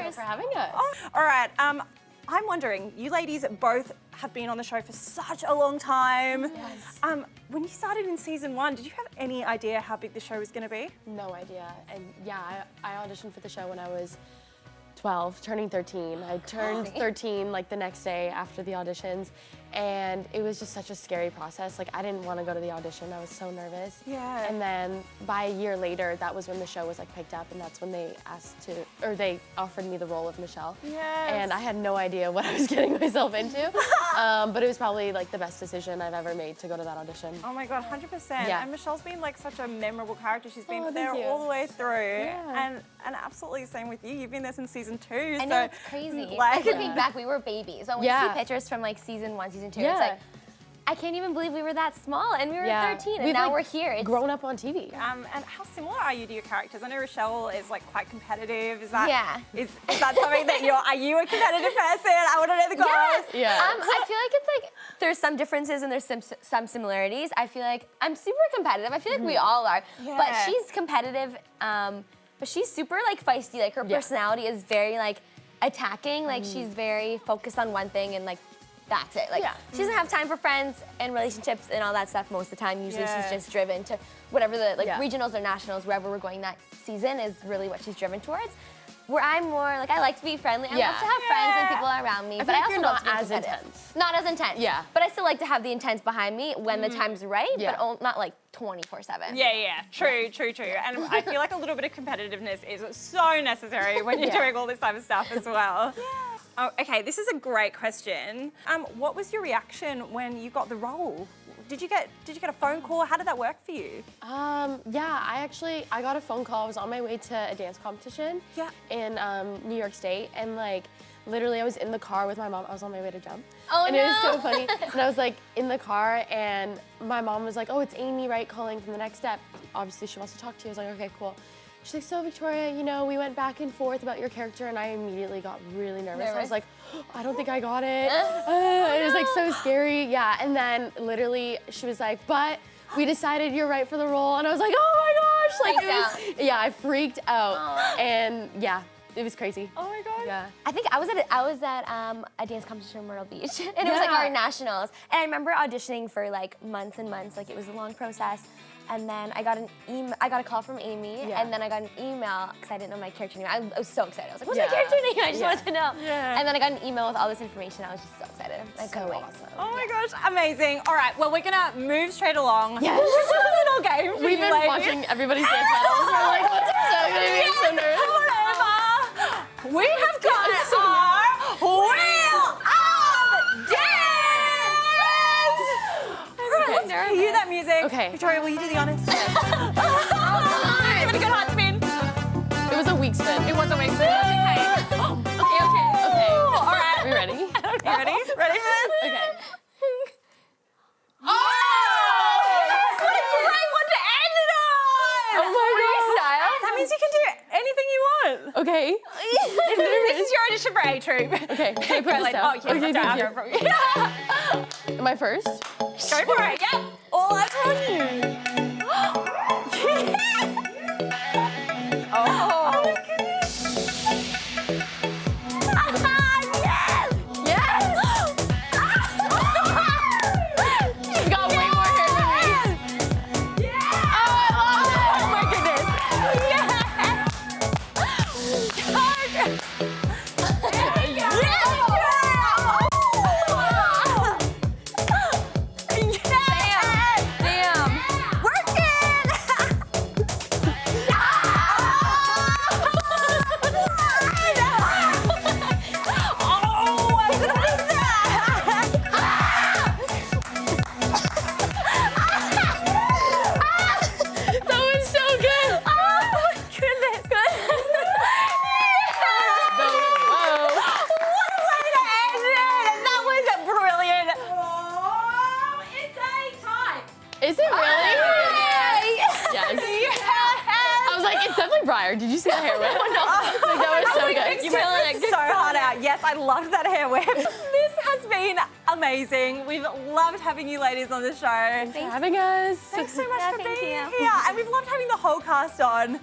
Thanks for having us. Oh, all right. I'm wondering, you ladies both have been on the show for such a long time. Yes. When you started in season 1, did you have any idea how big the show was going to be? No idea. And yeah, I auditioned for the show when I was 12, turning 13. I turned 13 like the next day after the auditions, and it was just such a scary process. Like, I didn't want to go to the audition. I was so nervous. Yeah. And then by a year later, that was when the show was like picked up, and that's when they they offered me the role of Michelle. Yes. And I had no idea what I was getting myself into. But it was probably like the best decision I've ever made to go to that audition. Oh my God, 100%. Yeah. And Michelle's been like such a memorable character. She's been Oh, there thank you. all the way through. Yeah. And absolutely the same with you. You've been there since season 2. I know, it's crazy. Like, looking back, we were babies. When we see pictures from like season 1, season 2, it's like, I can't even believe we were that small and we were 13 and now we're here. It's grown up on TV. and how similar are you to your characters? I know Richelle is like quite competitive. Is that is that something that are you a competitive person? I want to know the goals. Yeah. I feel like it's like there's some differences and there's some similarities. I feel like I'm super competitive. I feel like we all are. Yeah. But she's competitive, but she's super like feisty. Like her personality is very like attacking. Like she's very focused on one thing and like that's it. Like she doesn't have time for friends and relationships and all that stuff most of the time. Usually she's just driven to whatever the regionals or nationals, wherever we're going that season is really what she's driven towards. Where I'm more like, I like to be friendly. I love to have friends and people around me, but I also you're love not to be as competitive. intense. Not as intense. Yeah. But I still like to have the intent behind me when the time's right, but not like 24/7. Yeah. True. And I feel like a little bit of competitiveness is so necessary when you're doing all this type of stuff as well. Oh, okay, this is a great question. What was your reaction when you got the role? Did you get a phone call? How did that work for you? Yeah, I got a phone call. I was on my way to a dance competition in New York State, and like literally I was in the car with my mom. I was on my way to jump. Oh, and no. it was so funny. And I was like in the car, and my mom was like, "Oh, it's Amy, right, calling from the next step. Obviously she wants to talk to you." I was like, "Okay, cool." She's like, "So Victoria, you know, we went back and forth about your character," and I immediately got really nervous. I was like, oh, "I don't think I got it." It was like so scary. Yeah, and then literally she was like, "But we decided you're right for the role," and I was like, "Oh my gosh!" Like it was, I freaked out, and it was crazy. Oh my God. Yeah. I think I was at a dance competition in Myrtle Beach, and it was like our nationals. And I remember auditioning for like months and months. Like it was a long process. And then I got a call from Amy, and then I got an email because I didn't know my character name. I was so excited. I was like, "What's my character name?" I just wanted to know. Yeah. And then I got an email with all this information. I was just so excited. I couldn't wait. Awesome. Oh my gosh, amazing. All right, well, we're gonna move straight along. Yes. Just a little game for We've you been ladies. watching everybody's dance battles. We're like, what's our show gonna be? So nervous. We have got our Wheel of Dance! Let's cue that music. Okay. Victoria, will you do the honors? Give Oh, it a good hard spin. It was a weak spin. It was a weak spin. Okay. All right. Are we ready? You ready? Ready for this? Okay. Oh! What a great one to end it on! Oh my God. That means you can do anything you want. Okay. This is your audition for A Troop. Okay. Can I put this down? Oh, yeah, Okay, that's thank right. you. I'll go from you. Am I first? Go for it, yep. All eyes are on you. Oh my goodness. Yes! You got way more hair than me. Yeah! Oh my goodness. Damn. That was so good. Oh my goodness. Whoa. What a way to end it! That was brilliant. Oh, it's a tie. Is it really? Yes. Yes. I was like, it's definitely Briar. Did you see the hair whip? Oh, no. Like, that was so good. You really so hard out. Yes, I loved that hair whip. This has been amazing. We've loved having you ladies on the show. Thanks for having us. Thanks so much for thank being you. here. And we've loved having the whole cast on.